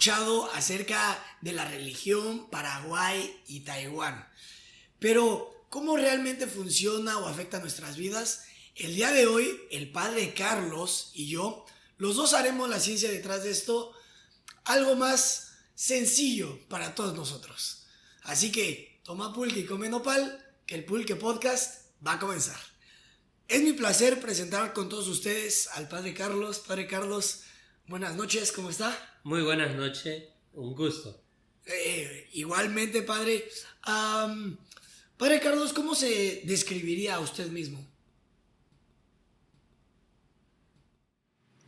escuchado acerca de la religión, Paraguay y Taiwán. Pero, ¿cómo realmente funciona o afecta nuestras vidas? El día de hoy, el padre Carlos y yo, los dos haremos la ciencia detrás de esto, algo más sencillo para todos nosotros. Así que, toma pulque y come nopal, que el Pulque Podcast va a comenzar. Es mi placer presentar con todos ustedes al padre Carlos. Padre Carlos, buenas noches, ¿cómo está? Muy buenas noches, un gusto. Igualmente, padre. Padre Carlos, ¿cómo se describiría a usted mismo?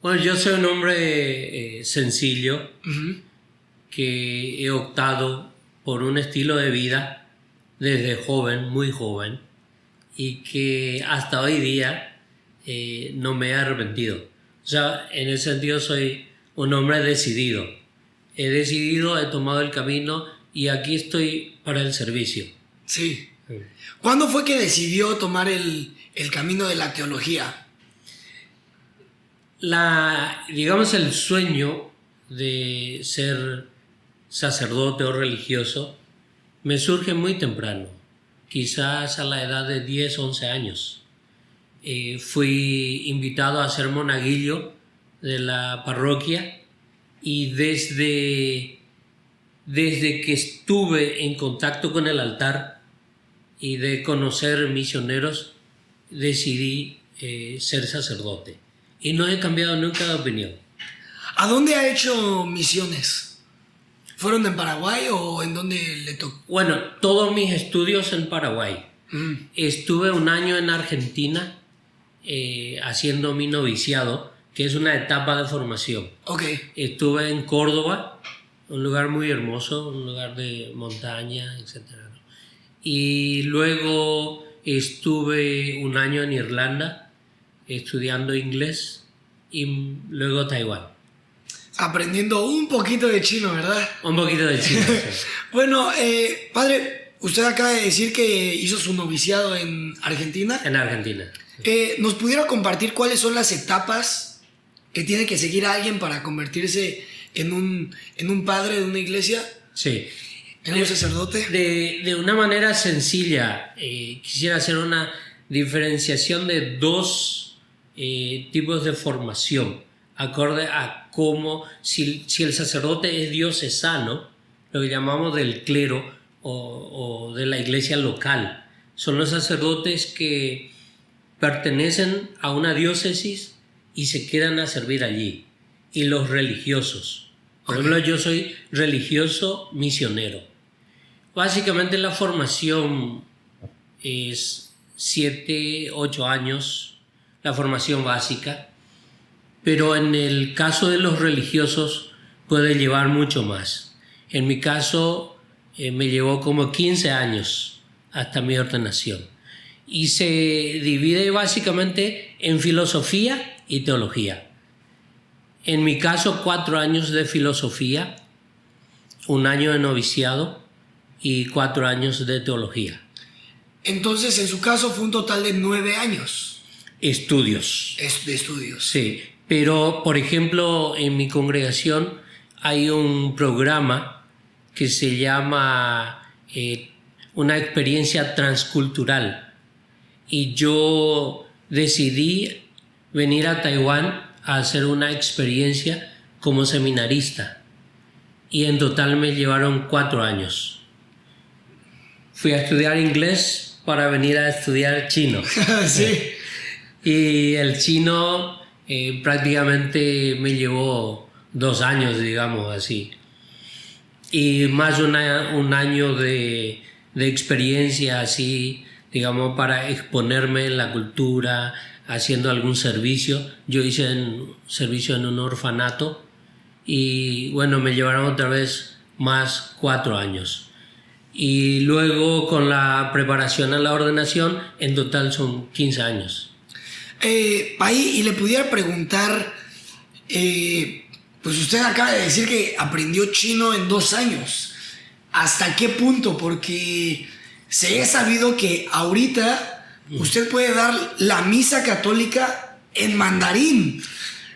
Bueno, yo soy un hombre sencillo, que he optado por un estilo de vida desde joven, muy joven, y que hasta hoy día no me he arrepentido. O sea, en ese sentido soy un hombre decidido. He decidido, he tomado el camino y aquí estoy para el servicio. Sí. ¿Cuándo fue que decidió tomar el camino de la teología? Digamos, el sueño de ser sacerdote o religioso me surge muy temprano, quizás a la edad de 10, 11 años. Fui invitado a ser monaguillo de la parroquia y desde que estuve en contacto con el altar y de conocer misioneros, decidí ser sacerdote. Y no he cambiado nunca de opinión. ¿A dónde ha hecho misiones? ¿Fueron en Paraguay o en dónde le tocó? Bueno, todos mis estudios en Paraguay. Estuve un año en Argentina haciendo mi noviciado, que es una etapa de formación. Okay. Estuve en Córdoba, un lugar muy hermoso, un lugar de montaña, etc. Y luego estuve un año en Irlanda estudiando inglés y luego Taiwán. Aprendiendo un poquito de chino, ¿verdad? Un poquito de chino. Sí. Bueno, padre, usted acaba de decir que hizo su noviciado en Argentina. En Argentina. ¿Nos pudiera compartir cuáles son las etapas que tiene que seguir alguien para convertirse en un padre de una iglesia? Sí. ¿En un sacerdote? De una manera sencilla, quisiera hacer una diferenciación de dos tipos de formación, acorde a cómo, si el sacerdote es diocesano, lo que llamamos del clero o de la iglesia local, son los sacerdotes que pertenecen a una diócesis y se quedan a servir allí, y los religiosos. Por ejemplo, yo soy religioso misionero. Básicamente la formación es 7, 8 años, la formación básica, pero en el caso de los religiosos puede llevar mucho más. En mi caso me llevó como 15 años hasta mi ordenación y se divide básicamente en filosofía y teología. En mi caso 4 años de filosofía, 1 año de noviciado y 4 años de teología. Entonces, en su caso fue un total de 9 años. Estudios. De estudios. Sí, pero por ejemplo en mi congregación hay un programa que se llama una experiencia transcultural y yo decidí venir a Taiwán a hacer una experiencia como seminarista y en total me llevaron 4 años. Fui a estudiar inglés para venir a estudiar chino. Sí. Y el chino prácticamente me llevó 2 años, digamos así. Y más un año de experiencia así, digamos, para exponerme en la cultura, haciendo algún servicio. Yo hice servicio en un orfanato y bueno, me llevaron otra vez más 4 años. Y luego con la preparación a la ordenación, en total son 15 años. Ahí, y le pudiera preguntar, pues usted acaba de decir que aprendió chino en 2 años. ¿Hasta qué punto? Porque se ha sabido que ahorita usted puede dar la misa católica en mandarín,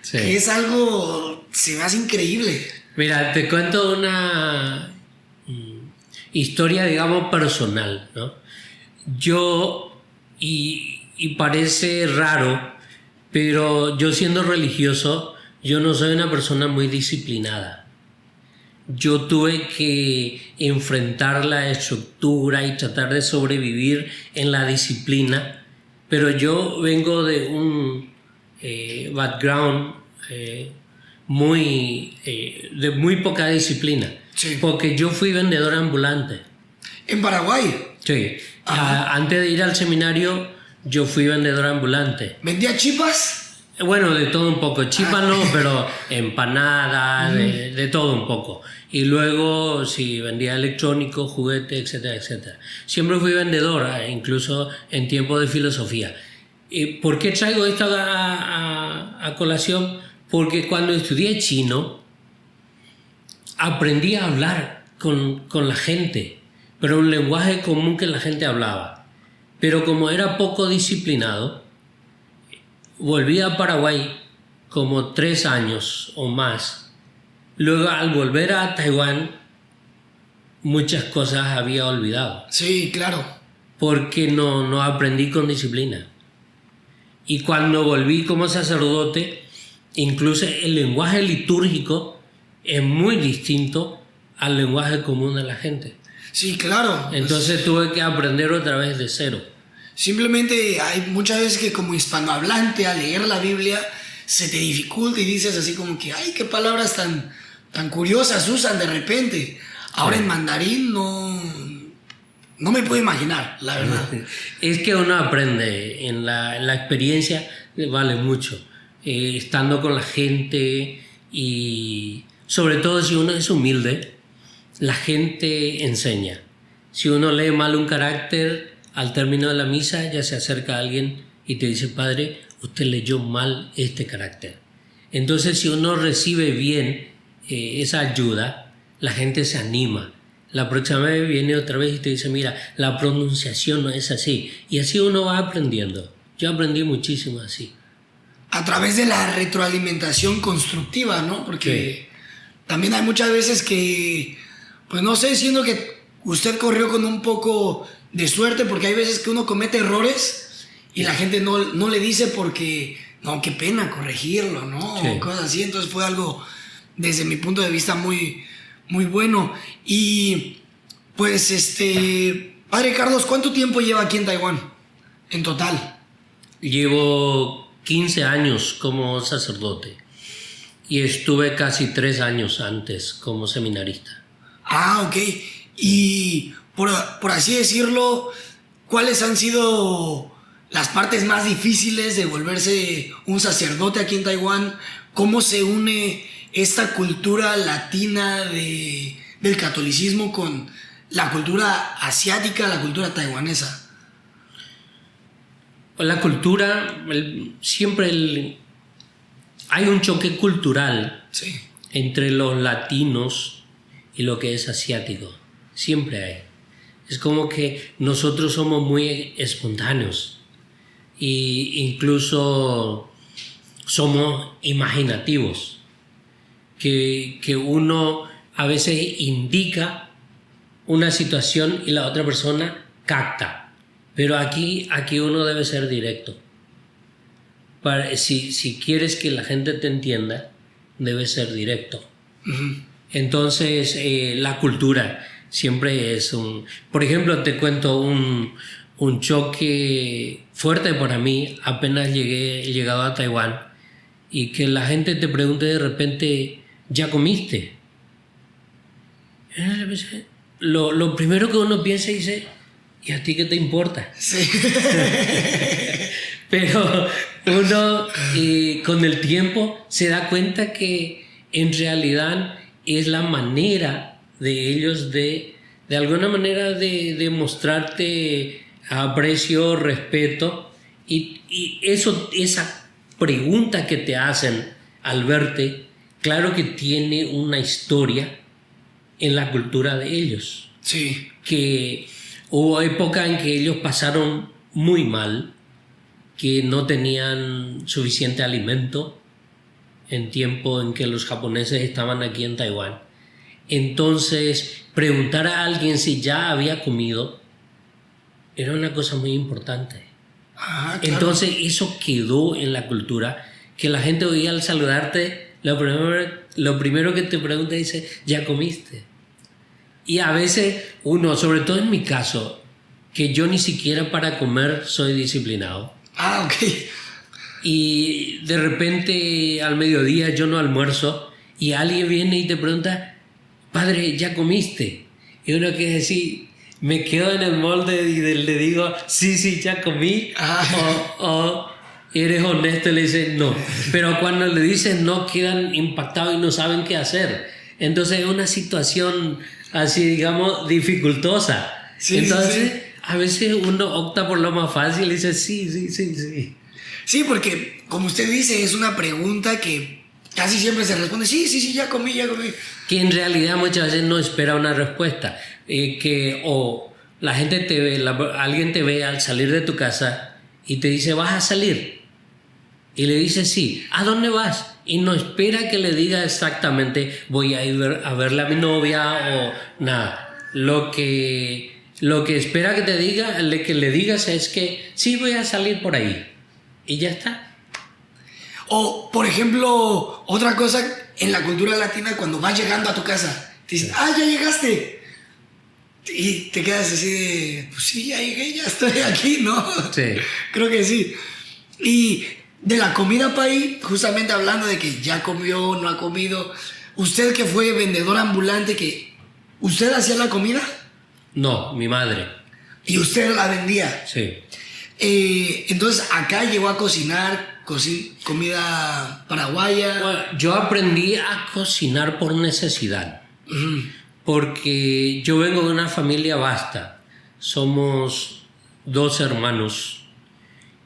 sí, que es algo, se me hace increíble. Mira, te cuento una historia, digamos, personal, ¿no? Yo, y parece raro, pero yo siendo religioso, yo no soy una persona muy disciplinada. Yo tuve que enfrentar la estructura y tratar de sobrevivir en la disciplina, pero yo vengo de un background de muy poca disciplina, Sí. porque yo fui vendedor ambulante. ¿En Paraguay? Sí. Antes de ir al seminario, yo fui vendedor ambulante. ¿Vendía chipas? Bueno, de todo un poco. Chipas no, pero empanadas, de todo un poco. Y luego, sí, vendía electrónicos, juguetes, etcétera, etcétera. Siempre fui vendedor, incluso en tiempos de filosofía. ¿Por qué traigo esto a colación? Porque cuando estudié chino, aprendí a hablar con la gente, pero un lenguaje común que la gente hablaba. Pero como era poco disciplinado, volví a Paraguay como 3 años o más. Luego, al volver a Taiwán, muchas cosas había olvidado. Sí, claro. Porque no aprendí con disciplina. Y cuando volví como sacerdote, incluso el lenguaje litúrgico es muy distinto al lenguaje común de la gente. Sí, claro. Entonces tuve que aprender otra vez de cero. Simplemente hay muchas veces que como hispanohablante al leer la Biblia se te dificulta y dices así como que, ay, qué palabras tan curiosas usan de repente. Ahora en mandarín no me puedo imaginar, la verdad. Es que uno aprende, en la experiencia vale mucho. Estando con la gente y sobre todo si uno es humilde, la gente enseña. Si uno lee mal un carácter, al término de la misa ya se acerca a alguien y te dice, padre, usted leyó mal este carácter. Entonces si uno recibe bien esa ayuda, la gente se anima. La próxima vez viene otra vez y te dice, mira, la pronunciación no es así. Y así uno va aprendiendo. Yo aprendí muchísimo así. A través de la retroalimentación constructiva, ¿no? Porque también hay muchas veces que, pues no sé, siendo que usted corrió con un poco de suerte, porque hay veces que uno comete errores y la gente no le dice porque, no, qué pena corregirlo, ¿no? Sí. Cosas así. Entonces fue algo, desde mi punto de vista, muy, muy bueno. Y pues, Padre Carlos, ¿cuánto tiempo lleva aquí en Taiwán en total? Llevo 15 años como sacerdote y estuve casi 3 años antes como seminarista. Ah, ok. Y por así decirlo, ¿cuáles han sido las partes más difíciles de volverse un sacerdote aquí en Taiwán? ¿Cómo se une esta cultura latina del catolicismo con la cultura asiática, la cultura taiwanesa? La cultura, hay un choque cultural Sí. entre los latinos y lo que es asiático. Siempre hay. Es como que nosotros somos muy espontáneos e incluso somos imaginativos. Que uno a veces indica una situación y la otra persona capta. Pero aquí uno debe ser directo. Si quieres que la gente te entienda, debes ser directo. Uh-huh. Entonces, la cultura siempre es Por ejemplo, te cuento un choque fuerte para mí, apenas he llegado a Taiwán, y que la gente te pregunte de repente, ¿ya comiste? Lo primero que uno piensa y dice, ¿y a ti qué te importa? Sí. Pero uno con el tiempo se da cuenta que en realidad es la manera de ellos de alguna manera de mostrarte aprecio, respeto y esa pregunta que te hacen al verte, claro que tiene una historia en la cultura de ellos. Sí. Que hubo época en que ellos pasaron muy mal, que no tenían suficiente alimento, en tiempo en que los japoneses estaban aquí en Taiwán. Entonces, preguntar a alguien si ya había comido era una cosa muy importante. Ah, claro. Entonces, eso quedó en la cultura, que la gente hoy al saludarte, lo primero que te pregunta dice, ¿ya comiste? Y a veces uno, sobre todo en mi caso, que yo ni siquiera para comer soy disciplinado. Ah, ok. Y de repente al mediodía yo no almuerzo y alguien viene y te pregunta, padre, ¿ya comiste? Y uno que decir, me quedo en el molde y le digo, sí, ya comí. O eres honesto y le dices no. Pero cuando le dices no, quedan impactados y no saben qué hacer. Entonces es una situación así, digamos, dificultosa. Sí, entonces sí. a veces uno opta por lo más fácil y dice sí. Sí, porque como usted dice, es una pregunta que casi siempre se responde, sí, ya comí. Que en realidad muchas veces no espera una respuesta. O la gente te ve, alguien te ve al salir de tu casa y te dice, ¿vas a salir? Y le dices sí. ¿A dónde vas? Y no espera que le diga exactamente, voy a ir a verle a mi novia o nada. Lo que espera que te diga, que le digas es que sí, voy a salir por ahí. Y ya está. O, por ejemplo, otra cosa en la cultura latina, cuando vas llegando a tu casa, te dicen, ya llegaste. Y te quedas así de, pues sí, ya llegué, ya estoy aquí, ¿no? Sí. Creo que sí. Y de la comida país, justamente hablando de que ya comió, no ha comido, usted que fue vendedor ambulante, ¿usted hacía la comida? No, mi madre. Y usted la vendía. Sí. Entonces acá llegó a cocinar comida paraguaya. Bueno, yo aprendí a cocinar por necesidad. Porque yo vengo de una familia vasta. Somos 2 hermanos.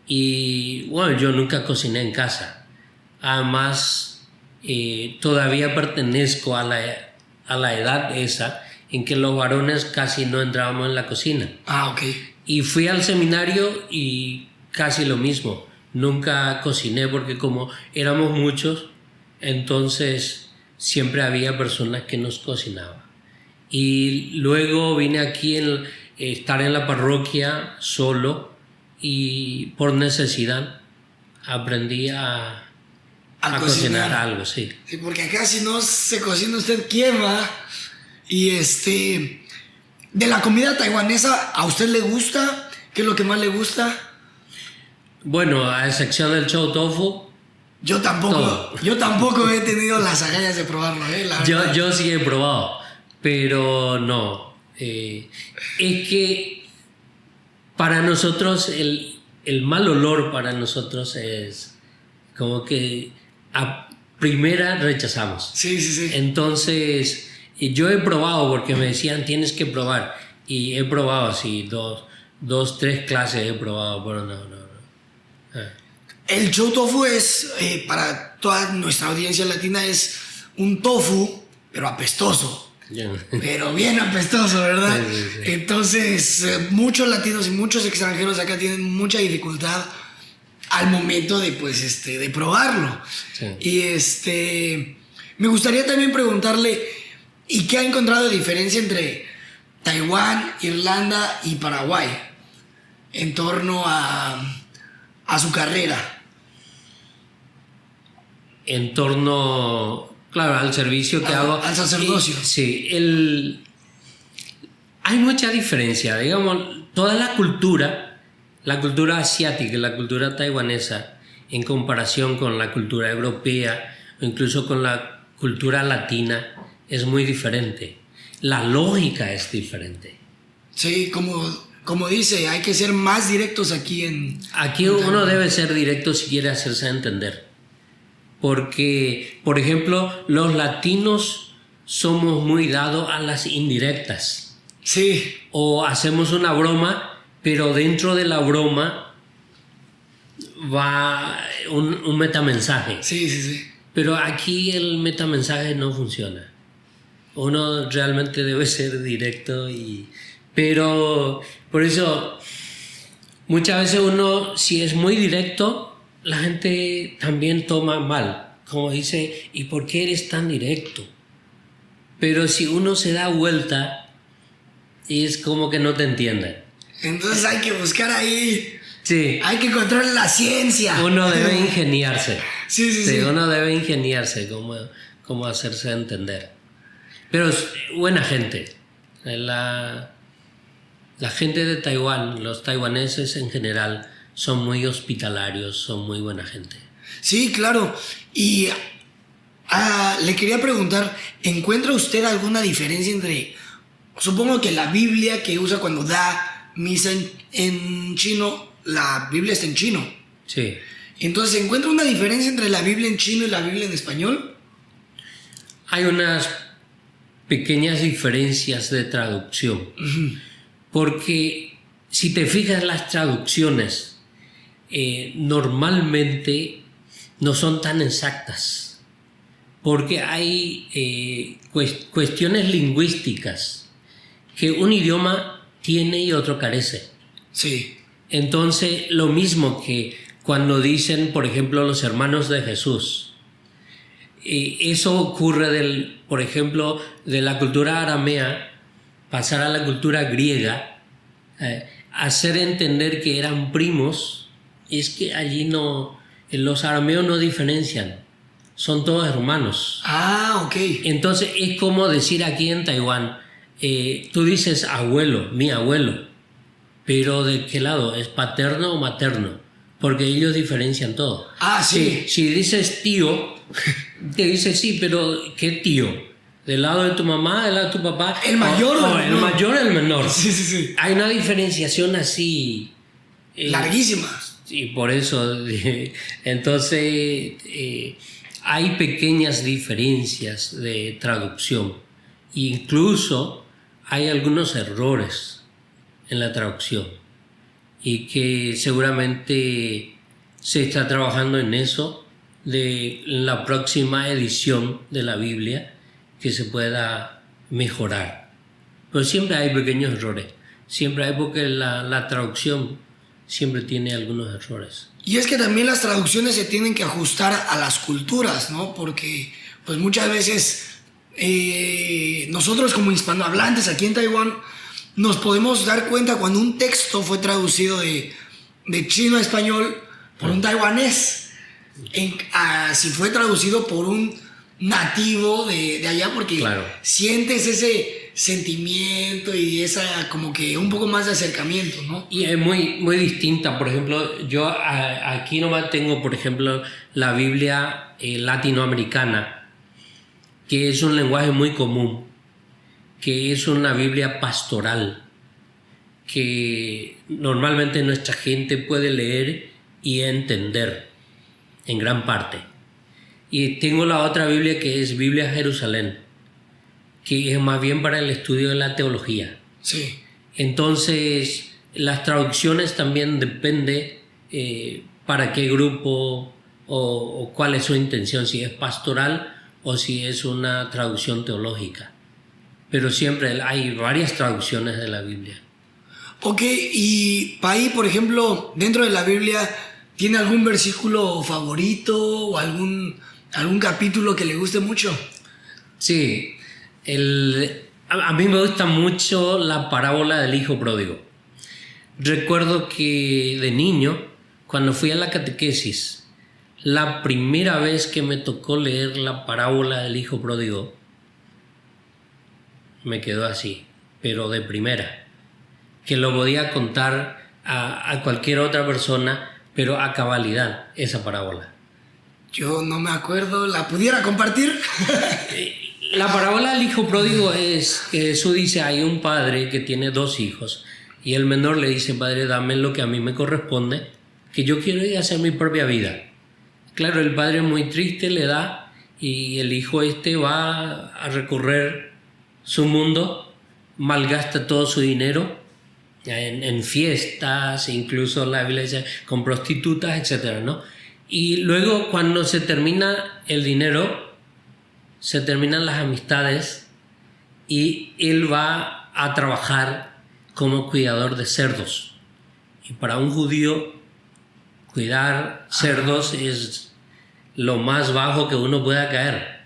Y bueno, yo nunca cociné en casa. Además, todavía pertenezco a la edad esa en que los varones casi no entrábamos en la cocina. Ah, ok. Y fui al seminario y casi lo mismo. Nunca cociné porque como éramos muchos, entonces siempre había personas que nos cocinaban. Y luego vine aquí a estar en la parroquia solo y por necesidad aprendí a cocinar algo, sí. Sí, porque acá si no se cocina usted quema. Y de la comida taiwanesa, ¿a usted le gusta? ¿Qué es lo que más le gusta? Bueno, a excepción del chow tofu. Yo tampoco he tenido las agallas de probarlo, Yo sí he probado, pero no. Es que para nosotros el mal olor para nosotros es como que a primera rechazamos. Sí. Entonces, yo he probado porque me decían tienes que probar y he probado así 2, 3 clases he probado, pero no. El chow tofu es, para toda nuestra audiencia latina, es un tofu, pero apestoso. Pero bien apestoso, ¿verdad? Sí. Entonces, muchos latinos y muchos extranjeros acá tienen mucha dificultad al momento de probarlo. Sí. Y me gustaría también preguntarle, ¿y qué ha encontrado de diferencia entre Taiwán, Irlanda y Paraguay en torno a su carrera? En torno, claro, al servicio que hago. Al sacerdocio. Sí, hay mucha diferencia. Digamos, toda la cultura asiática, la cultura taiwanesa, en comparación con la cultura europea o incluso con la cultura latina, es muy diferente. La lógica es diferente. Sí, como dice, hay que ser más directos aquí Aquí uno debe ser directo si quiere hacerse entender. Porque, por ejemplo, los latinos somos muy dados a las indirectas. Sí. O hacemos una broma, pero dentro de la broma va un metamensaje. Sí. Pero aquí el metamensaje no funciona. Uno realmente debe ser directo pero por eso muchas veces uno, si es muy directo, la gente también toma mal. como dice, ¿y por qué eres tan directo? Pero si uno se da vuelta, es como que no te entienden. Entonces hay que buscar ahí. Sí. Hay que encontrar la ciencia. Uno debe ingeniarse. Sí. Uno debe ingeniarse cómo hacerse entender. Pero es buena gente. La gente de Taiwán, los taiwaneses en general, son muy hospitalarios, son muy buena gente. Sí, claro. Y le quería preguntar, ¿encuentra usted alguna diferencia entre, supongo que la Biblia que usa cuando da misa en chino, la Biblia está en chino? Sí. Entonces, ¿encuentra una diferencia entre la Biblia en chino y la Biblia en español? Hay unas pequeñas diferencias de traducción. Uh-huh. Porque si te fijas, las traducciones normalmente no son tan exactas. Porque hay cuestiones lingüísticas que un idioma tiene y otro carece. Sí. Entonces, lo mismo que cuando dicen, por ejemplo, los hermanos de Jesús. Eso ocurre, por ejemplo, de la cultura aramea pasar a la cultura griega, hacer entender que eran primos, es que allí los arameos no diferencian, son todos hermanos. Ah, ok. Entonces es como decir aquí en Taiwán, tú dices abuelo, mi abuelo, pero ¿de qué lado? ¿Es paterno o materno? Porque ellos diferencian todo. Ah, sí. Si dices tío, te dices sí, pero ¿qué tío? ¿Del lado de tu mamá, del lado de tu papá? ¿El mayor o el el menor? mayor o el menor? Sí. Hay una diferenciación así. Larguísima. Y por eso, entonces, hay pequeñas diferencias de traducción. Incluso hay algunos errores en la traducción. Y que seguramente se está trabajando en eso de la próxima edición de la Biblia, que se pueda mejorar. Pero siempre hay pequeños errores. Siempre hay, porque la traducción siempre tiene algunos errores. Y es que también las traducciones se tienen que ajustar a las culturas, ¿no? Porque pues muchas veces nosotros como hispanohablantes aquí en Taiwán nos podemos dar cuenta cuando un texto fue traducido de chino a español por un taiwanés, si fue traducido por un nativo de allá, porque claro, sientes ese sentimiento y esa como que un poco más de acercamiento, ¿no? Y es muy, muy distinta. Por ejemplo, yo aquí nomás tengo, por ejemplo, la Biblia latinoamericana, que es un lenguaje muy común, que es una Biblia pastoral, que normalmente nuestra gente puede leer y entender en gran parte. Y tengo la otra Biblia, que es Biblia Jerusalén, que es más bien para el estudio de la teología. Sí. Entonces, las traducciones también depende para qué grupo o cuál es su intención, si es pastoral o si es una traducción teológica. Pero siempre hay varias traducciones de la Biblia. Ok, y Pai, por ejemplo, dentro de la Biblia, ¿tiene algún versículo favorito o algún capítulo que le guste mucho? Sí, a mí me gusta mucho la parábola del hijo pródigo. Recuerdo que de niño, cuando fui a la catequesis, la primera vez que me tocó leer la parábola del hijo pródigo, me quedó así, pero de primera, que lo podía contar a cualquier otra persona, pero a cabalidad, esa parábola. Yo no me acuerdo, ¿la pudiera compartir? La parábola del hijo pródigo es que Jesús dice, hay un padre que tiene 2 hijos, y el menor le dice, padre, dame lo que a mí me corresponde, que yo quiero ir a hacer mi propia vida. Claro, el padre muy triste le da, y el hijo va a recorrer su mundo, malgasta todo su dinero en fiestas, incluso la Biblia dice con prostitutas, etc., ¿no? Y luego, cuando se termina el dinero, se terminan las amistades y él va a trabajar como cuidador de cerdos. Y para un judío, cuidar cerdos lo más bajo que uno pueda caer.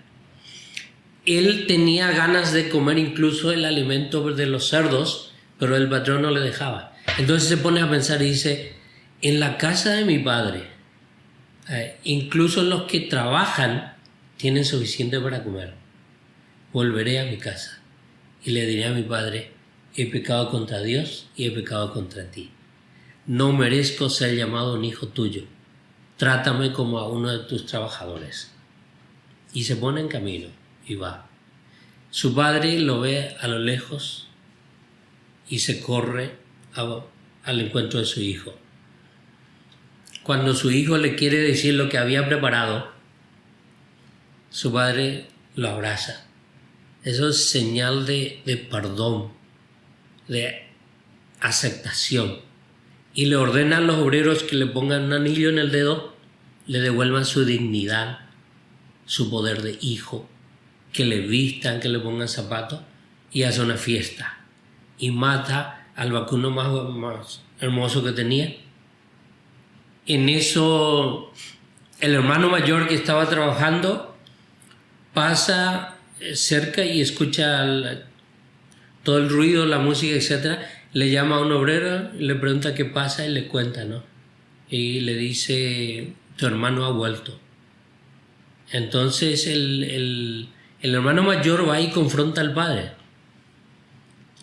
Él tenía ganas de comer incluso el alimento de los cerdos, pero el patrón no le dejaba. Entonces se pone a pensar y dice, en la casa de mi padre, incluso los que trabajan tienen suficiente para comer. Volveré a mi casa y le diré a mi padre, he pecado contra Dios y he pecado contra ti. No merezco ser llamado un hijo tuyo. Trátame como a uno de tus trabajadores. Y se pone en camino y va. Su padre lo ve a lo lejos y se corre al encuentro de su hijo. Cuando su hijo le quiere decir lo que había preparado, su padre lo abraza. Eso es señal de perdón, de aceptación. Y le ordena a los obreros que le pongan un anillo en el dedo, le devuelvan su dignidad, su poder de hijo, que le vistan, que le pongan zapatos y hace una fiesta. Y mata al vacuno más hermoso que tenía. En eso, el hermano mayor que estaba trabajando pasa cerca y escucha todo el ruido, la música, etc. Le llama a un obrero, le pregunta qué pasa y le cuenta, ¿no? Y le dice, tu hermano ha vuelto. Entonces el hermano mayor va y confronta al padre.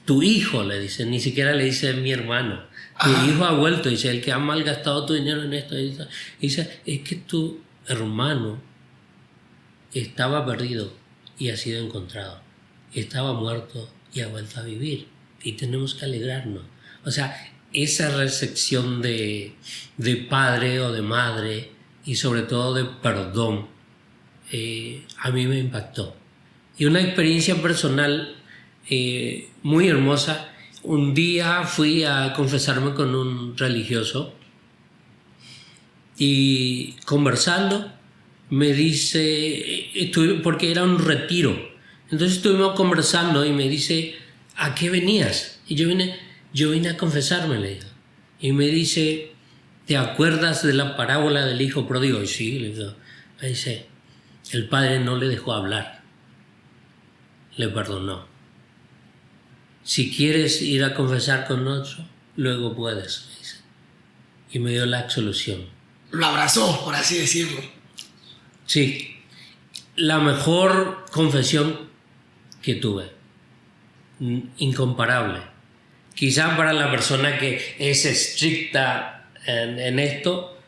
Tu hijo, le dice, ni siquiera le dice mi hermano. Tu hijo ha vuelto, dice, el que ha malgastado tu dinero en esto. Dice, es que tu hermano estaba perdido y ha sido encontrado. Estaba muerto y ha vuelto a vivir. Y tenemos que alegrarnos. O sea, esa recepción de padre o de madre y sobre todo de perdón, a mí me impactó. Y una experiencia personal muy hermosa. Un día fui a confesarme con un religioso y conversando me dice, porque era un retiro, entonces estuvimos conversando y me dice, ¿a qué venías? Y yo vine a confesarme, le digo. Y me dice, ¿te acuerdas de la parábola del hijo pródigo? Y sí, le digo. Me dice, el padre no le dejó hablar, le perdonó. Si quieres ir a confesar con nosotros, luego puedes, me dice. Y me dio la absolución. Lo abrazó, por así decirlo. Sí, la mejor confesión que tuve, incomparable. Quizá para la persona que es estricta en esto,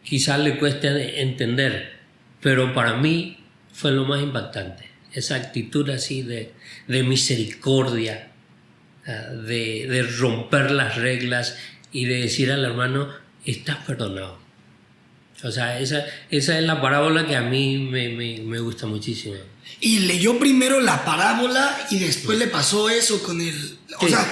quizá le cueste entender, pero para mí fue lo más impactante. Esa actitud así de misericordia, de romper las reglas y de decir al hermano, estás perdonado. O sea, esa es la parábola que a mí me gusta muchísimo. Y leyó primero la parábola y después le pasó eso con el... O sea,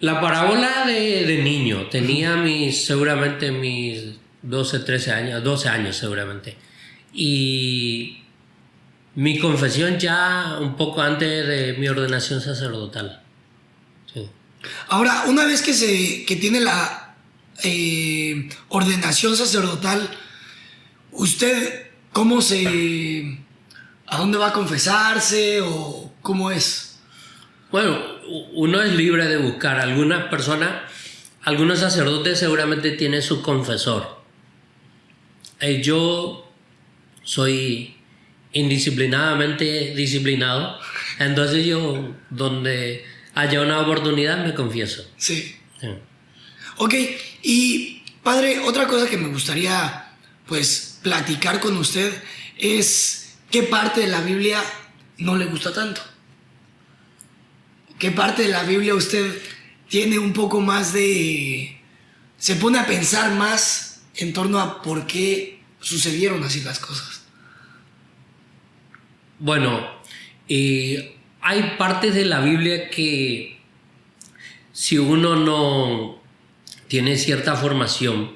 la parábola de niño. Tenía seguramente mis 12, 13 años, 12 años seguramente. Y mi confesión ya un poco antes de mi ordenación sacerdotal. Sí. Ahora, una vez que tiene la ordenación sacerdotal, ¿usted a dónde va a confesarse o cómo es? Bueno, uno es libre de buscar. Algunas personas, algunos sacerdotes seguramente tienen su confesor. Yo soy indisciplinadamente disciplinado, entonces yo donde haya una oportunidad me confieso. Sí. Sí. Ok, y padre, otra cosa que me gustaría pues platicar con usted es qué parte de la Biblia no le gusta tanto. ¿Qué parte de la Biblia usted tiene un poco más se pone a pensar más en torno a por qué sucedieron así las cosas? Bueno, hay partes de la Biblia que si uno no tiene cierta formación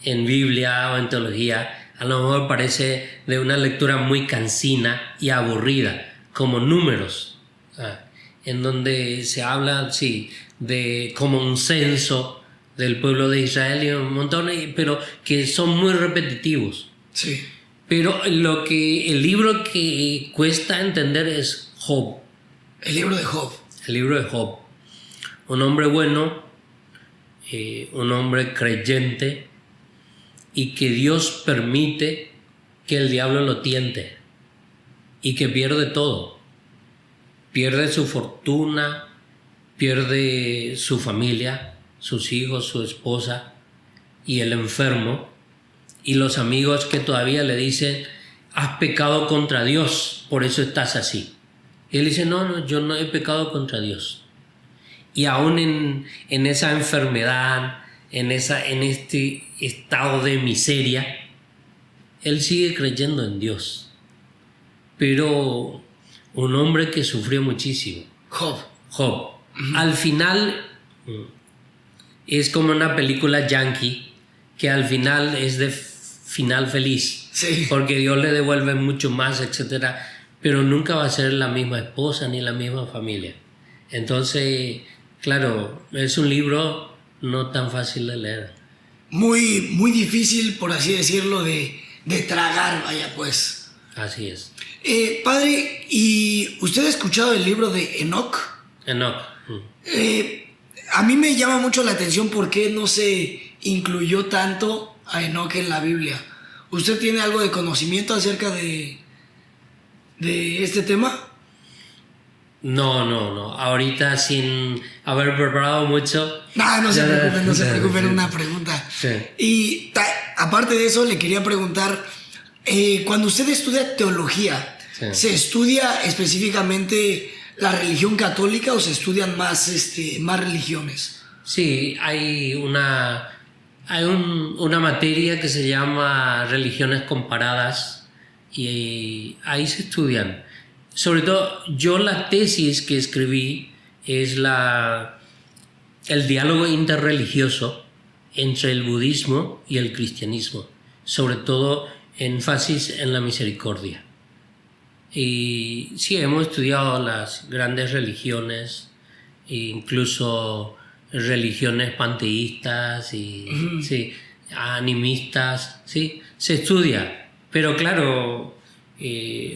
en Biblia o en teología, a lo mejor parece de una lectura muy cansina y aburrida, como Números, en donde se habla, sí, de como un censo del pueblo de Israel y un montón, pero que son muy repetitivos. Sí. Pero el libro que cuesta entender es Job. El libro de Job. El libro de Job. Un hombre bueno, un hombre creyente, y que Dios permite que el diablo lo tiente y que pierde todo. Pierde su fortuna, pierde su familia, sus hijos, su esposa y el enfermo, y los amigos que todavía le dicen: has pecado contra Dios, por eso estás así. Y él dice: no, yo no he pecado contra Dios. Y aún en esa enfermedad, en este estado de miseria, él sigue creyendo en Dios. Pero un hombre que sufrió muchísimo. Job. Al final es como una película yankee, que al final es de final feliz. Sí. Porque Dios le devuelve mucho más, etc. Pero nunca va a ser la misma esposa ni la misma familia. Entonces, claro, es un libro no tan fácil de leer. Muy, muy difícil, por así decirlo, de tragar, vaya pues. Así es. Padre, ¿y usted ha escuchado el libro de Enoch? Enoch. A mí me llama mucho la atención por qué no se incluyó tanto a Enoch en la Biblia. ¿Usted tiene algo de conocimiento acerca de este tema? No. Ahorita, sin haber preparado mucho. No se preocupen, una pregunta. Sí. Y aparte de eso, le quería preguntar, cuando usted estudia teología, Sí. ¿se estudia específicamente la religión católica o se estudian más religiones? Sí, hay una materia que se llama religiones comparadas, y ahí se estudian. Sobre todo, yo la tesis que escribí es el diálogo interreligioso entre el budismo y el cristianismo, sobre todo énfasis en la misericordia. Y sí, hemos estudiado las grandes religiones, incluso religiones panteístas y sí, animistas, sí, se estudia, pero claro,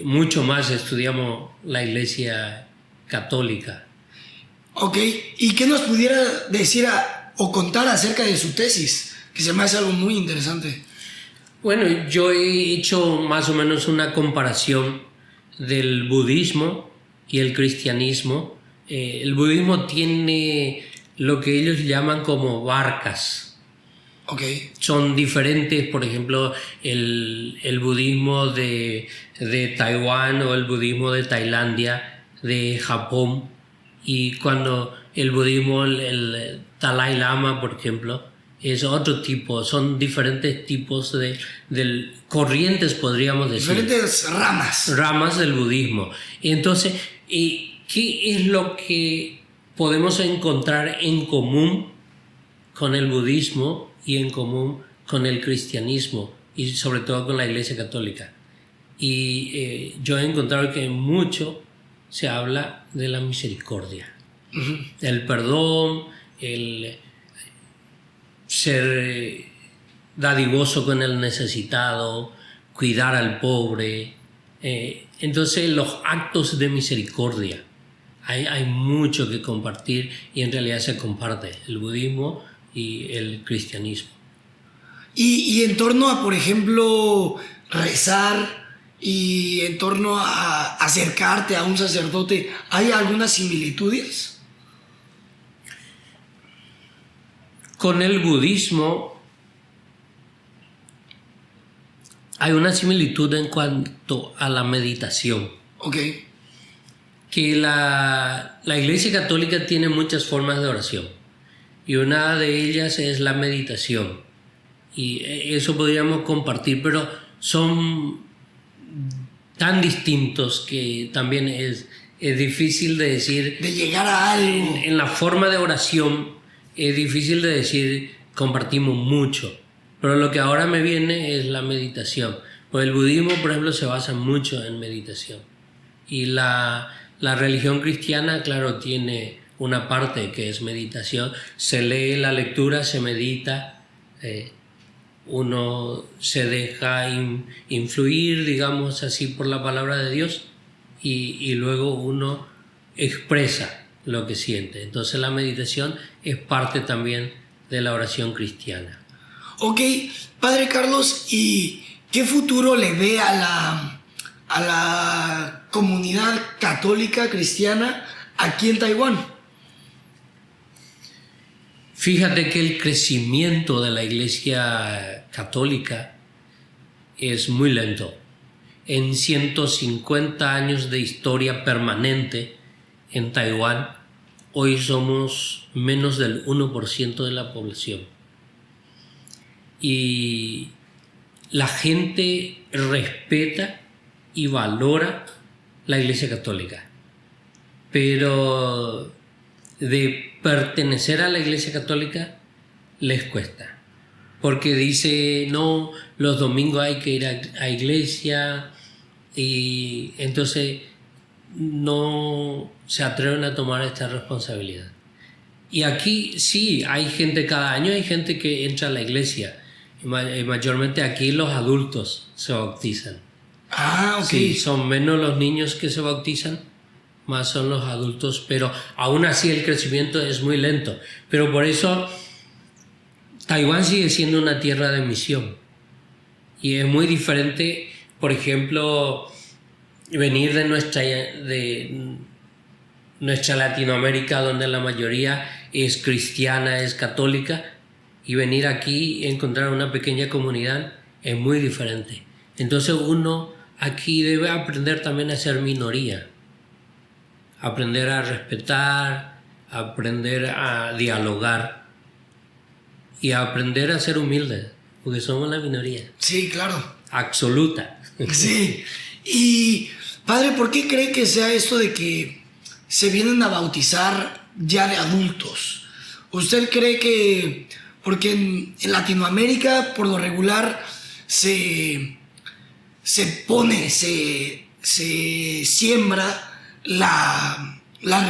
mucho más estudiamos la Iglesia católica. Ok, ¿y qué nos pudiera decir o contar acerca de su tesis? Que se me hace algo muy interesante. Bueno, yo he hecho más o menos una comparación del budismo y el cristianismo. El budismo tiene lo que ellos llaman como barcas. Okay. Son diferentes, por ejemplo, el budismo de Taiwán o el budismo de Tailandia, de Japón, y cuando el budismo, el Dalai Lama, por ejemplo, es otro tipo, son diferentes tipos de corrientes, podríamos decir. Diferentes Ramas del budismo. Y entonces, ¿qué es lo que podemos encontrar en común con el budismo y en común con el cristianismo y sobre todo con la Iglesia Católica? Y yo he encontrado que mucho se habla de la misericordia, el perdón, el ser dadivoso con el necesitado, cuidar al pobre. Entonces, los actos de misericordia, hay mucho que compartir, y en realidad se comparte el budismo y el cristianismo. Y en torno a, por ejemplo, rezar y en torno a acercarte a un sacerdote, ¿hay algunas similitudes? Con el budismo hay una similitud en cuanto a la meditación. Ok. Que la Iglesia Católica tiene muchas formas de oración, y una de ellas es la meditación, y eso podríamos compartir, pero son tan distintos que también es difícil de decir. De llegar a algo. En la forma de oración es difícil de decir compartimos mucho, pero lo que ahora me viene es la meditación. Pues el budismo, por ejemplo, se basa mucho en meditación, y la religión cristiana, claro, tiene una parte que es meditación. Se lee la lectura, se medita, uno se deja influir, digamos así, por la palabra de Dios y luego uno expresa lo que siente. Entonces la meditación es parte también de la oración cristiana. Ok, Padre Carlos, ¿y qué futuro le ve a la comunidad católica cristiana aquí en Taiwán? Fíjate que el crecimiento de la Iglesia Católica es muy lento. En 150 años de historia permanente en Taiwán, hoy somos menos del 1% de la población. Y la gente respeta y valora la Iglesia Católica. Pero de pertenecer a la Iglesia Católica les cuesta. Porque dice, no, los domingos hay que ir a iglesia, y entonces no se atreven a tomar esta responsabilidad. Y aquí sí, hay gente, cada año hay gente que entra a la iglesia. Y mayormente aquí los adultos se bautizan. Ah, ok. Sí, son menos los niños que se bautizan, más son los adultos, pero aún así el crecimiento es muy lento. Pero por eso Taiwán sigue siendo una tierra de misión. Y es muy diferente, por ejemplo, venir de nuestra Latinoamérica, donde la mayoría es cristiana, es católica, y venir aquí y encontrar una pequeña comunidad es muy diferente. Entonces uno aquí debe aprender también a ser minoría, aprender a respetar, aprender a dialogar y a aprender a ser humilde, porque somos la minoría. Sí, claro. Absoluta. Sí. Y, Padre, ¿por qué cree que sea esto de que se vienen a bautizar ya de adultos? ¿Usted cree que, porque en Latinoamérica, por lo regular, se siembra la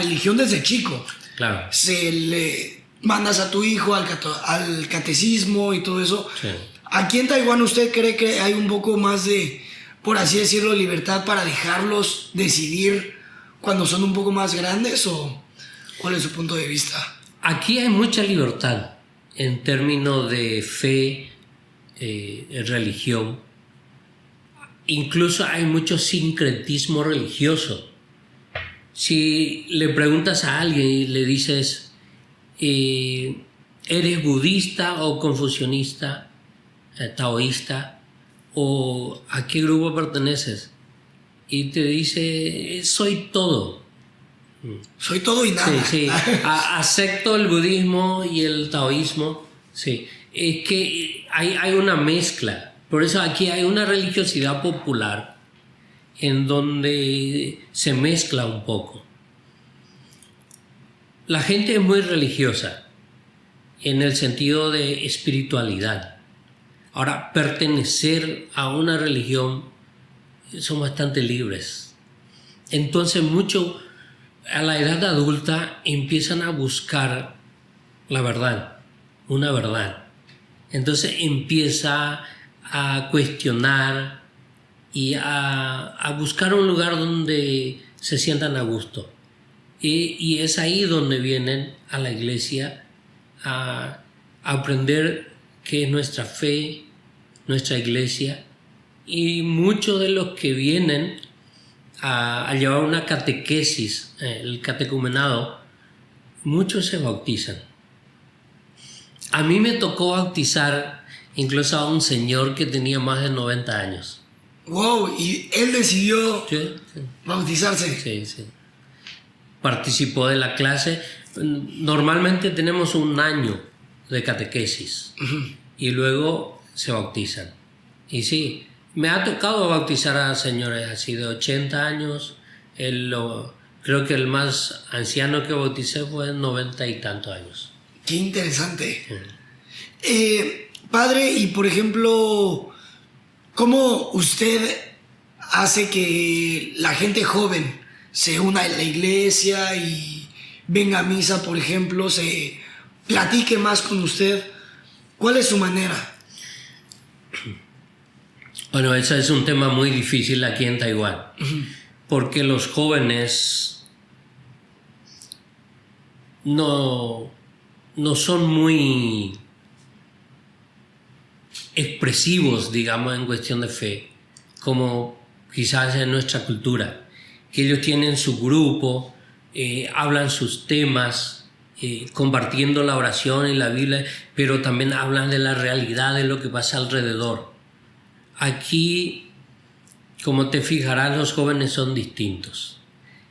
religión desde chico? Claro. Se le mandas a tu hijo al catecismo y todo eso. Sí. Aquí en Taiwán, ¿usted cree que hay un poco más de, por así decirlo, libertad para dejarlos decidir cuando son un poco más grandes, o cuál es su punto de vista? Aquí hay mucha libertad en términos de fe, religión. Incluso hay mucho sincretismo religioso. Si le preguntas a alguien y le dices, ¿eres budista o confucionista, taoísta, o a qué grupo perteneces? Y te dice, soy todo. Soy todo y nada. Sí, sí. Acepto el budismo y el taoísmo. Sí. Es que hay una mezcla. Por eso aquí hay una religiosidad popular en donde se mezcla un poco. La gente es muy religiosa en el sentido de espiritualidad. Ahora, pertenecer a una religión son bastante libres. Entonces, mucho a la edad adulta empiezan a buscar la verdad, una verdad. Entonces empieza a cuestionar y a buscar un lugar donde se sientan a gusto. Y es ahí donde vienen a la iglesia a aprender qué es nuestra fe, nuestra iglesia. Y muchos de los que vienen a llevar una catequesis, el catecumenado, muchos se bautizan. A mí me tocó bautizar incluso a un señor que tenía más de 90 años. ¡Wow! ¿Y él decidió bautizarse? Sí, sí. Participó de la clase. Normalmente tenemos un año de catequesis y luego se bautizan. Y sí, me ha tocado bautizar a señores así de 80 años. Creo que el más anciano que bauticé fue de 90 y tantos años. ¡Qué interesante! Padre, y por ejemplo, ¿cómo usted hace que la gente joven se una a la iglesia y venga a misa, por ejemplo, se platique más con usted? ¿Cuál es su manera? Bueno, ese es un tema muy difícil aquí en Taiwán, porque los jóvenes no son muy expresivos, digamos, en cuestión de fe, como quizás en nuestra cultura, que ellos tienen su grupo, hablan sus temas, compartiendo la oración y la Biblia, pero también hablan de la realidad de lo que pasa alrededor. Aquí, como te fijarás, los jóvenes son distintos.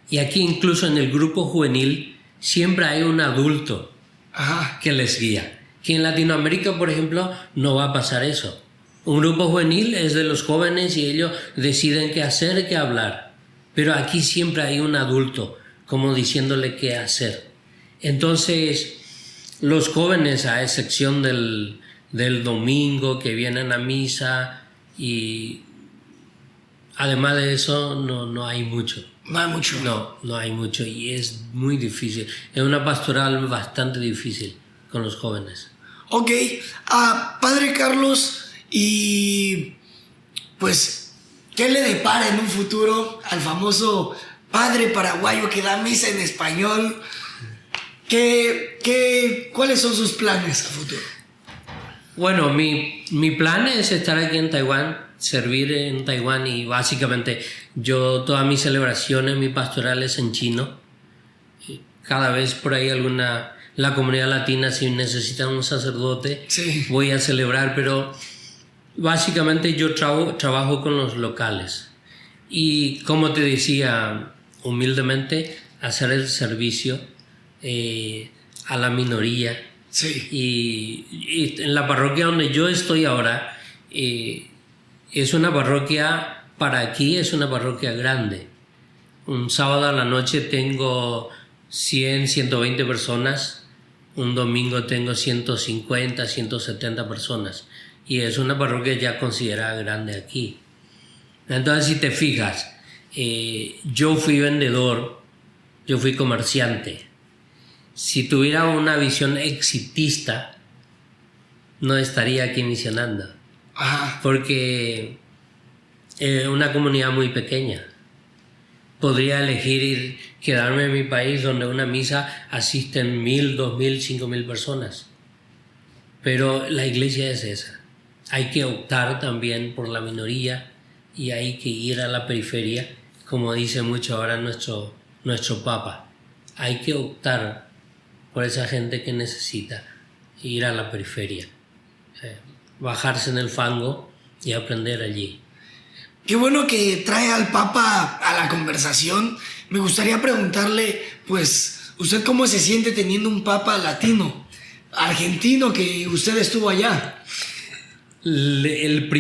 Y aquí incluso en el grupo juvenil siempre hay un adulto que les guía. Que en Latinoamérica, por ejemplo, no va a pasar eso. Un grupo juvenil es de los jóvenes y ellos deciden qué hacer, qué hablar. Pero aquí siempre hay un adulto como diciéndole qué hacer. Entonces, los jóvenes, a excepción del domingo que vienen a misa, y además de eso no hay mucho. No hay mucho. No hay mucho y es muy difícil. Es una pastoral bastante difícil con los jóvenes. Ok, Padre Carlos, y pues, ¿qué le depara en un futuro al famoso padre paraguayo que da misa en español? ¿Cuáles son sus planes a futuro? Bueno, mi plan es estar aquí en Taiwán, servir en Taiwán, y básicamente todas mis celebraciones, mis pastorales en chino. Cada vez por ahí la comunidad latina, si necesita un sacerdote, sí, voy a celebrar, pero básicamente yo trabajo con los locales. Y como te decía, humildemente, hacer el servicio a la minoría. Sí. Y en la parroquia donde yo estoy ahora, es una parroquia, para aquí es una parroquia grande. Un sábado a la noche tengo 100, 120 personas, un domingo tengo 150, 170 personas. Y es una parroquia ya considerada grande aquí. Entonces, si te fijas, yo fui vendedor, yo fui comerciante. Si tuviera una visión exitista, no estaría aquí misionando. Porque es una comunidad muy pequeña. Podría elegir quedarme en mi país donde una misa asisten 1,000, 2,000, 5,000 personas. Pero la iglesia es esa. Hay que optar también por la minoría y hay que ir a la periferia, como dice mucho ahora nuestro Papa. Hay que optar por esa gente que necesita ir a la periferia, bajarse en el fango y aprender allí. Qué bueno que trae al Papa a la conversación. Me gustaría preguntarle, pues, ¿usted cómo se siente teniendo un Papa latino, argentino, que usted estuvo allá? La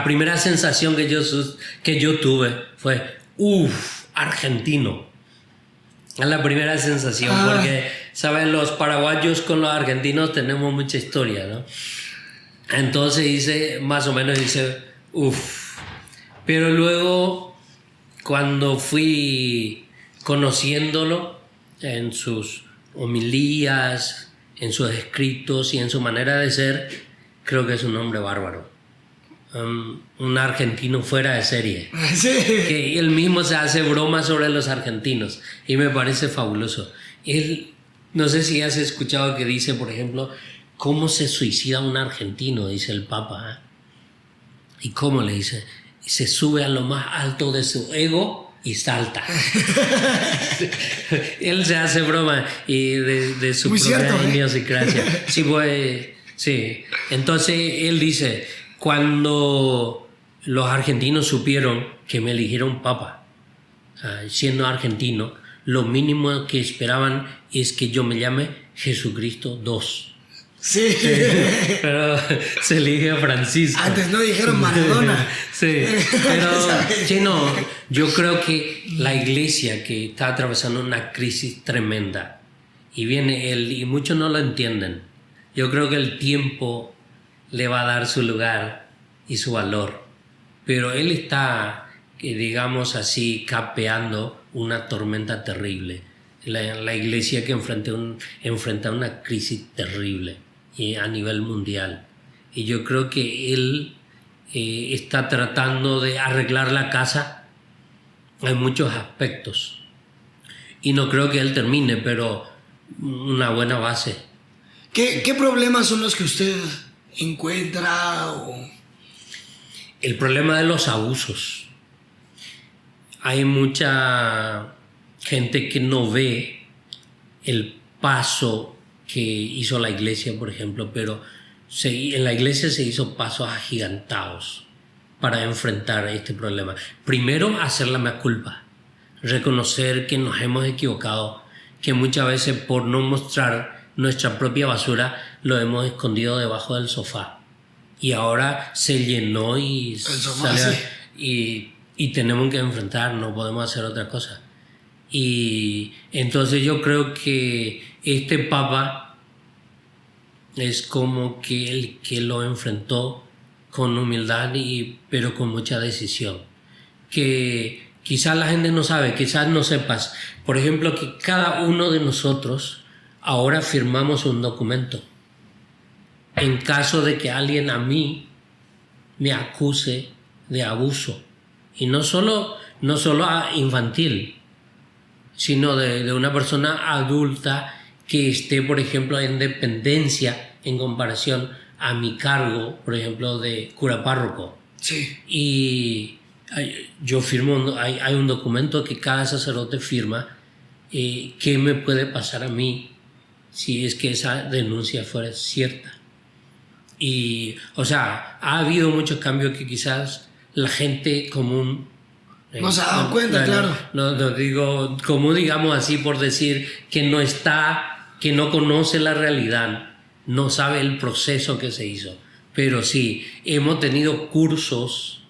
primera sensación que yo tuve fue, argentino. Es la primera sensación, porque, ¿saben? Los paraguayos con los argentinos tenemos mucha historia, ¿no? Entonces más o menos dice, Pero luego, cuando fui conociéndolo en sus homilías, en sus escritos y en su manera de ser, creo que es un hombre bárbaro. Un argentino fuera de serie. Sí. Que él mismo se hace bromas sobre los argentinos y me parece fabuloso. Él, no sé si has escuchado que dice, por ejemplo, ¿cómo se suicida un argentino? Dice el Papa. ¿Y cómo le dice? Se sube a lo más alto de su ego y salta. Él se hace broma y de su muy propia cierto, idiosincrasia. Sí, pues, sí. Entonces él dice, cuando los argentinos supieron que me eligieron papa, siendo argentino, lo mínimo que esperaban es que yo me llame Jesucristo II. Sí. Pero se elige a Francisco. Antes no dijeron Maradona. Sí, pero yo creo que la iglesia, que está atravesando una crisis tremenda, y viene él, y muchos no lo entienden, yo creo que el tiempo le va a dar su lugar y su valor, pero él está, digamos así, capeando una tormenta terrible. La iglesia que enfrenta una crisis terrible y a nivel mundial, y yo creo que él está tratando de arreglar la casa en muchos aspectos. Y no creo que él termine, pero una buena base. ¿Qué problemas son los que usted encuentra? El problema de los abusos. Hay mucha gente que no ve el paso que hizo la iglesia, por ejemplo, pero en la iglesia se hizo pasos agigantados para enfrentar este problema. Primero, hacer la mea culpa, reconocer que nos hemos equivocado, que muchas veces por no mostrar nuestra propia basura lo hemos escondido debajo del sofá y ahora se llenó y salió, y tenemos que enfrentar, no podemos hacer otra cosa. Y entonces yo creo que este Papa es como que el que lo enfrentó con humildad, pero con mucha decisión. Que quizás la gente no sabe, quizás no sepas. Por ejemplo, que cada uno de nosotros ahora firmamos un documento. En caso de que alguien a mí me acuse de abuso. Y no solo infantil, sino de una persona adulta que esté, por ejemplo, en dependencia en comparación a mi cargo, por ejemplo, de cura párroco. Sí. Y yo firmo, hay un documento que cada sacerdote firma, qué me puede pasar a mí si es que esa denuncia fuera cierta. Y, o sea, ha habido muchos cambios que quizás la gente común no se ha dado cuenta, claro. No digo común, digamos así, por decir que no conoce la realidad, no sabe el proceso que se hizo. Pero sí, hemos tenido cursos,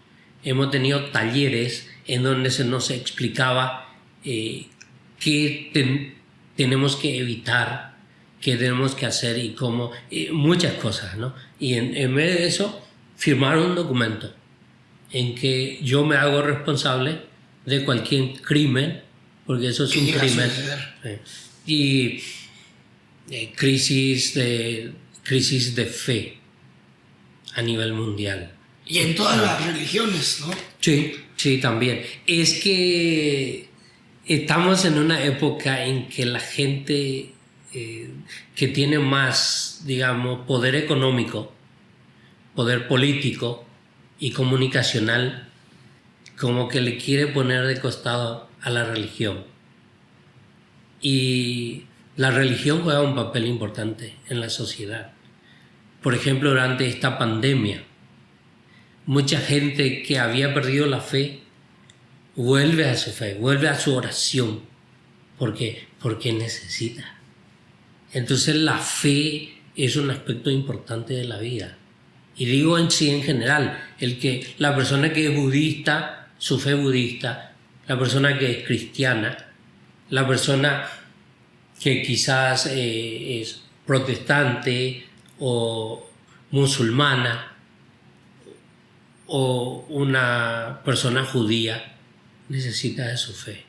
hemos tenido talleres en donde se nos explicaba qué tenemos que evitar, qué tenemos que hacer y cómo, muchas cosas, ¿no? Y en vez de eso, firmar un documento en que yo me hago responsable de cualquier crimen, porque eso es un crimen. Y crisis de fe a nivel mundial. Y en todas las religiones, ¿no? Sí, también. Es que estamos en una época en que la gente que tiene más, digamos, poder económico, poder político y comunicacional, como que le quiere poner de costado a la religión. Y la religión juega un papel importante en la sociedad. Por ejemplo, durante esta pandemia, mucha gente que había perdido la fe vuelve a su fe, vuelve a su oración, porque necesita. Entonces la fe es un aspecto importante de la vida. Y digo en sí en general, la persona que es budista, su fe budista, la persona que es cristiana, la persona que quizás es protestante o musulmana o una persona judía, necesita de su fe.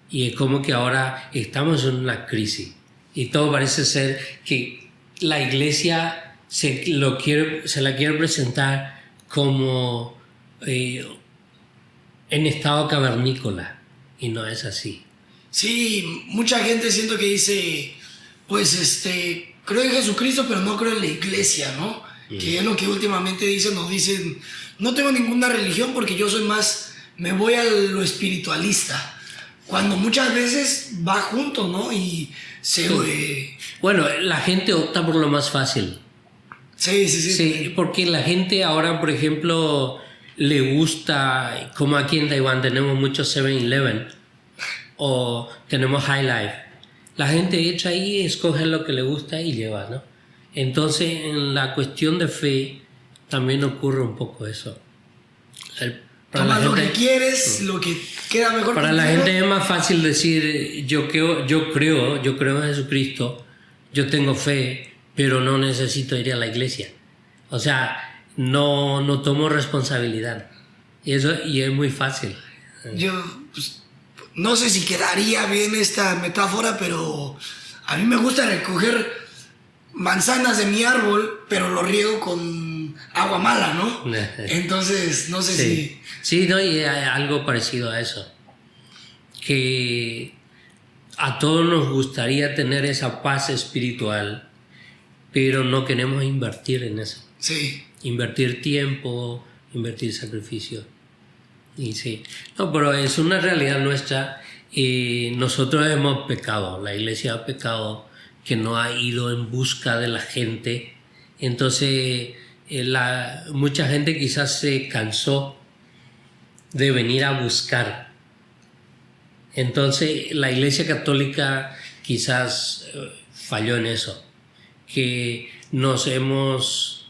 Y es como que ahora estamos en una crisis y todo parece ser que la iglesia se la quiere presentar como en estado cavernícola, y no es así. Sí, mucha gente siento que dice, pues creo en Jesucristo, pero no creo en la iglesia, ¿no? Que es lo que últimamente nos dicen, no tengo ninguna religión porque yo soy más, me voy a lo espiritualista, cuando muchas veces va junto, ¿no? Y bueno, la gente opta por lo más fácil. Sí, porque la gente ahora, por ejemplo, le gusta, como aquí en Taiwán tenemos muchos 7-Eleven o tenemos High Life. La gente entra ahí, escoge lo que le gusta y lleva, ¿no? Entonces, en la cuestión de fe también ocurre un poco eso. Toma lo que quieres, lo que queda mejor. Para la gente es más fácil decir, yo creo en Jesucristo, yo tengo fe, pero no necesito ir a la iglesia. O sea, no tomo responsabilidad. Y es muy fácil. Yo no sé si quedaría bien esta metáfora, pero a mí me gusta recoger manzanas de mi árbol, pero lo riego con agua mala, ¿no? Entonces, no sé sí. Sí, no, y hay algo parecido a eso. Que a todos nos gustaría tener esa paz espiritual, pero no queremos invertir en eso. Sí. Invertir tiempo, invertir sacrificio. Y sí. No, pero es una realidad nuestra. Nosotros hemos pecado, la iglesia ha pecado, que no ha ido en busca de la gente. Entonces, mucha gente quizás se cansó de venir a buscar. Entonces, la iglesia católica quizás falló en eso, que nos hemos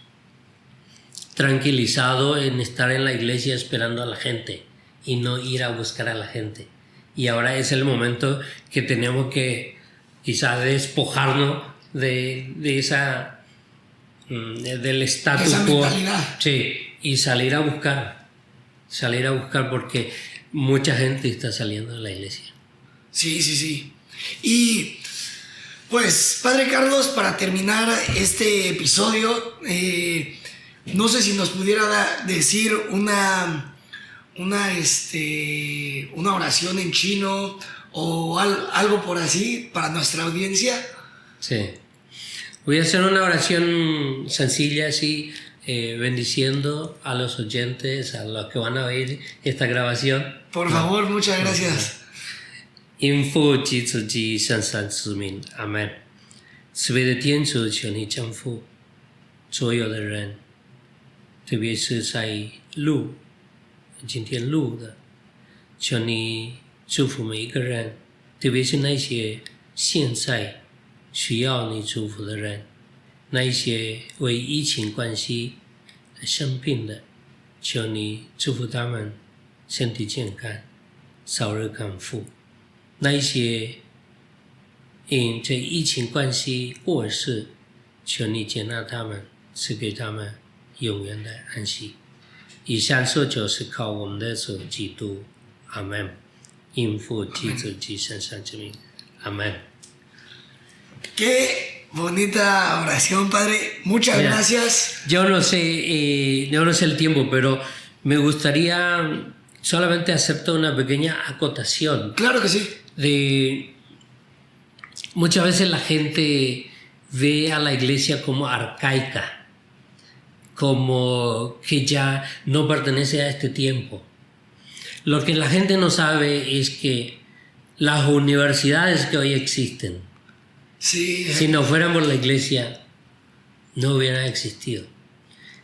tranquilizado en estar en la iglesia esperando a la gente y no ir a buscar a la gente. Y ahora es el momento que tenemos que quizás despojarnos de esa del status quo, sí, y salir a buscar porque mucha gente está saliendo de la iglesia. Sí. Y pues, Padre Carlos, para terminar este episodio, no sé si nos pudiera decir una oración en chino o algo por así para nuestra audiencia. Sí. Voy a hacer una oración sencilla así, bendiciendo a los oyentes, a los que van a oír esta grabación. Por favor, muchas gracias. Infu Ji Zu Ji San San Tzu Min. Amén. 慈悲的天主，求你降福所有的人，特别是在今天录的，求你祝福每一个人，特别是那些现在需要你祝福的人，那一些为疫情关系生病的，求你祝福他们身体健康，早日康复。那一些因这疫情关系过世，求你接纳他们，赐给他们永远的安息。以上所求是靠我们的主基督，阿门。应父及子及圣神之名，阿门。Qué bonita oración, Padre. Muchas Mira, gracias. Yo no sé el tiempo, pero me gustaría solamente hacerte una pequeña acotación. Claro que sí. Muchas veces la gente ve a la iglesia como arcaica, como que ya no pertenece a este tiempo. Lo que la gente no sabe es que las universidades que hoy existen, sí, si no fueran por la iglesia, no hubieran existido.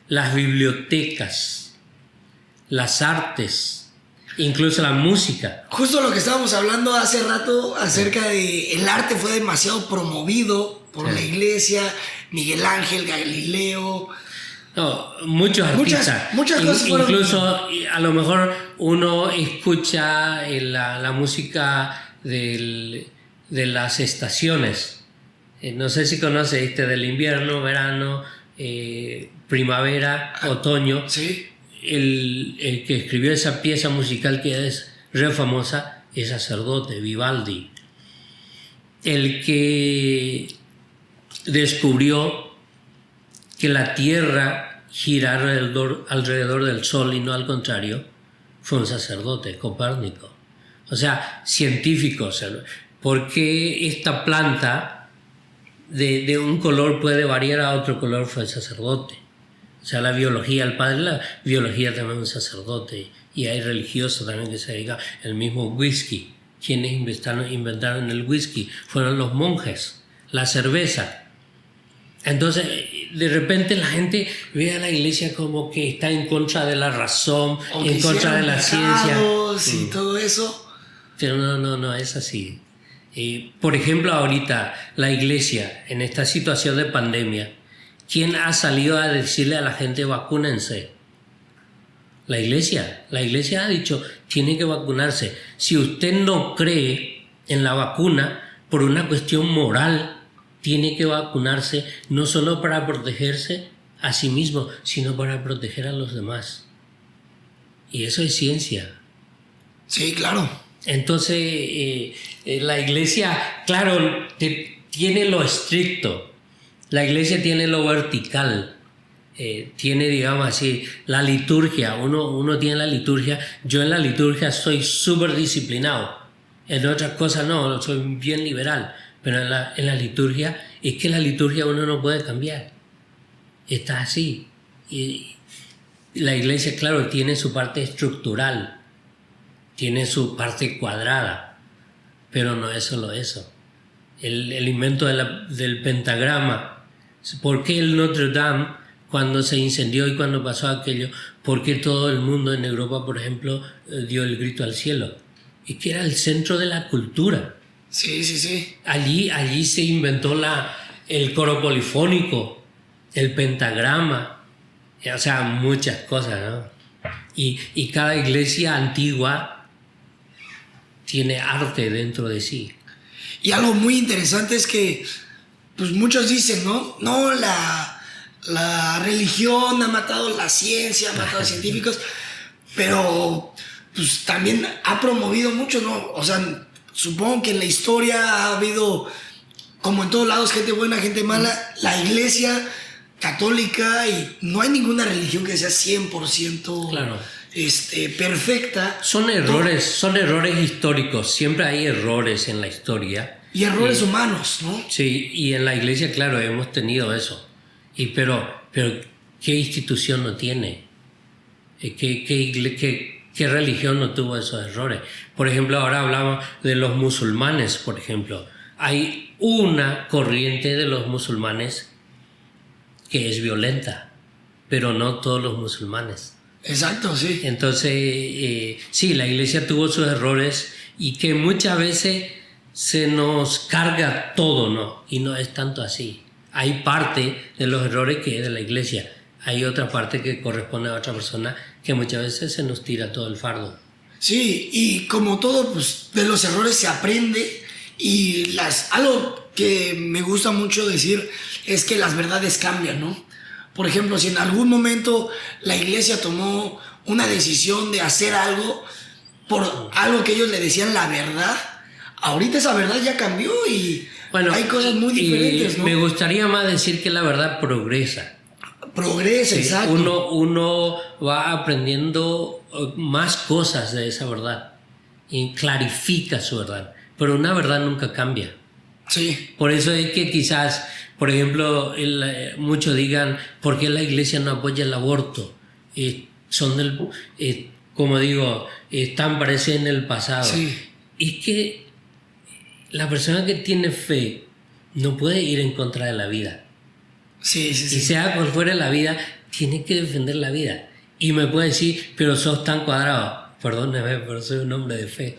Las bibliotecas, las artes, incluso la música. Justo lo que estábamos hablando hace rato acerca de el arte fue demasiado promovido por la iglesia, Miguel Ángel, Galileo. No, muchos artistas. Muchas cosas fueron... Incluso a lo mejor uno escucha la música de las estaciones. No sé si conoces del invierno, verano, primavera, otoño. Sí. El que escribió esa pieza musical que es re famosa es sacerdote, Vivaldi. El que descubrió que la Tierra gira alrededor del Sol y no al contrario, fue un sacerdote, Copérnico. O sea, científicos. ¿Por qué esta planta de un color puede variar a otro color? Fue el sacerdote. O sea, la biología, el padre de la biología también es un sacerdote. Y hay religiosos también que se dedican. El mismo whisky. Quienes inventaron el whisky fueron los monjes. La cerveza. Entonces, de repente la gente ve a la iglesia como que está en contra de la razón, en contra de la ciencia. Y todo eso. Pero no es así. Por ejemplo, ahorita la iglesia, en esta situación de pandemia, ¿quién ha salido a decirle a la gente vacúnense? La iglesia. La iglesia ha dicho, tiene que vacunarse. Si usted no cree en la vacuna por una cuestión moral, tiene que vacunarse no solo para protegerse a sí mismo, sino para proteger a los demás. Y eso es ciencia. Sí, claro. Entonces, la iglesia, claro, tiene lo estricto. La iglesia tiene lo vertical. tiene, digamos así, la liturgia. Uno tiene la liturgia. Yo en la liturgia soy súper disciplinado. En otras cosas no, soy bien liberal. Pero en la liturgia, es que la liturgia uno no puede cambiar. Está así. Y la iglesia, claro, tiene su parte estructural, tiene su parte cuadrada, pero no es solo eso. El invento del pentagrama. ¿Por qué el Notre Dame, cuando se incendió y cuando pasó aquello, por qué todo el mundo en Europa, por ejemplo, dio el grito al cielo? Es que era el centro de la cultura. Sí, sí, sí. Allí se inventó el coro polifónico, el pentagrama, o sea, muchas cosas, ¿no? Y cada iglesia antigua tiene arte dentro de sí. Y algo muy interesante es que, pues muchos dicen, ¿no? No, la religión ha matado la ciencia, ha matado a científicos, pero pues también ha promovido mucho, ¿no? O sea, supongo que en la historia ha habido, como en todos lados, gente buena, gente mala. La iglesia católica, y no hay ninguna religión que sea 100% claro, perfecta. Son errores históricos. Siempre hay errores en la historia. Y errores humanos, ¿no? Sí, y en la iglesia, claro, hemos tenido eso. Pero ¿qué institución no tiene? ¿Qué religión no tuvo esos errores? Por ejemplo, ahora hablamos de los musulmanes, por ejemplo. Hay una corriente de los musulmanes que es violenta, pero no todos los musulmanes. Exacto, sí. Entonces, sí, la iglesia tuvo sus errores y que muchas veces se nos carga todo, ¿no? Y no es tanto así. Hay parte de los errores que es de la iglesia. Hay otra parte que corresponde a otra persona que muchas veces se nos tira todo el fardo. Sí, y como todo, pues de los errores se aprende. Y algo que me gusta mucho decir es que las verdades cambian, ¿no? Por ejemplo, si en algún momento la iglesia tomó una decisión de hacer algo por algo que ellos le decían la verdad, ahorita esa verdad ya cambió y bueno, hay cosas muy diferentes, ¿no? Me gustaría más decir que la verdad progresa. Progresa, sí, exacto. Uno va aprendiendo más cosas de esa verdad y clarifica su verdad. Pero una verdad nunca cambia. Sí. Por eso es que quizás, por ejemplo, muchos digan, ¿por qué la iglesia no apoya el aborto? Como digo, están parecidos en el pasado. Sí. Es que la persona que tiene fe no puede ir en contra de la vida. Sí, sí, sí. Y sea por fuera de la vida, tiene que defender la vida. Y me puede decir, pero sos tan cuadrado. Perdóneme, pero soy un hombre de fe.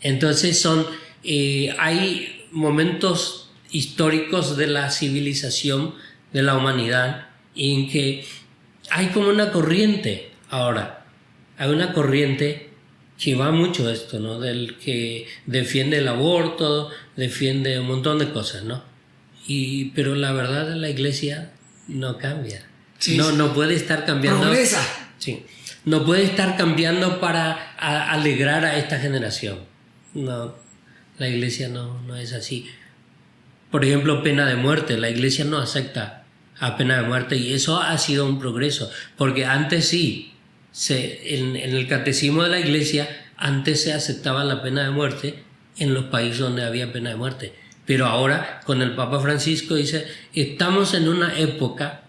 Entonces hay momentos históricos de la civilización, de la humanidad, en que hay como una corriente ahora. Hay una corriente que va mucho esto, ¿no? Del que defiende el aborto, defiende un montón de cosas, ¿no? Pero la verdad de la iglesia no cambia. Sí, no puede estar cambiando. Progresa. Sí. No puede estar cambiando para alegrar a esta generación. No, la iglesia no es así. Por ejemplo, pena de muerte. La iglesia no acepta a pena de muerte y eso ha sido un progreso. Porque antes sí, en el catecismo de la iglesia, antes se aceptaba la pena de muerte en los países donde había pena de muerte. Pero ahora, con el Papa Francisco, dice, estamos en una época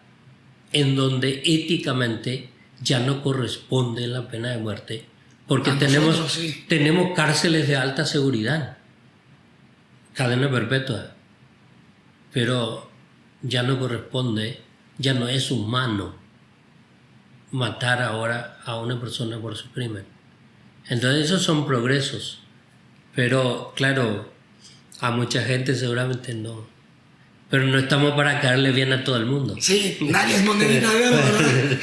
en donde éticamente ya no corresponde la pena de muerte, porque tenemos cárceles de alta seguridad, cadena perpetua, pero ya no corresponde, ya no es humano matar ahora a una persona por su crimen. Entonces esos son progresos, pero claro, a mucha gente seguramente no. Pero no estamos para caerle bien a todo el mundo. Sí, nadie es monedita de oro, ¿verdad?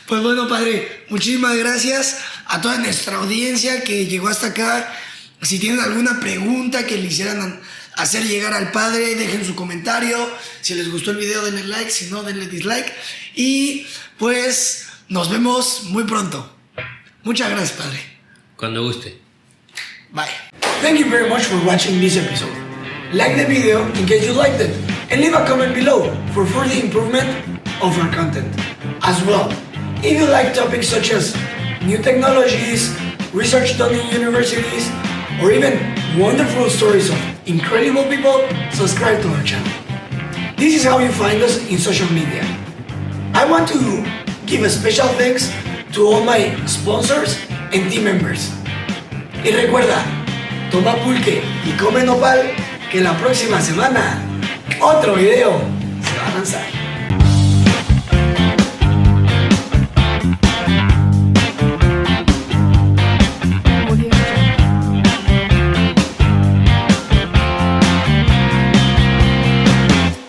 Pues bueno, padre, muchísimas gracias a toda nuestra audiencia que llegó hasta acá. Si tienen alguna pregunta que le hicieran hacer llegar al padre, dejen su comentario. Si les gustó el video, denle like. Si no, denle dislike. Y pues nos vemos muy pronto. Muchas gracias, padre. Cuando guste. Bye. Thank you very much for watching this episode. Like the video in case you liked it. and leave a comment below for further improvement of our content. As well, if you like topics such as new technologies, research done in universities, or even wonderful stories of incredible people, subscribe to our channel. This is how you find us in social media. I want to give a special thanks to all my sponsors and team members. Y recuerda, toma pulque y come nopal, que la próxima semana otro video se va a lanzar.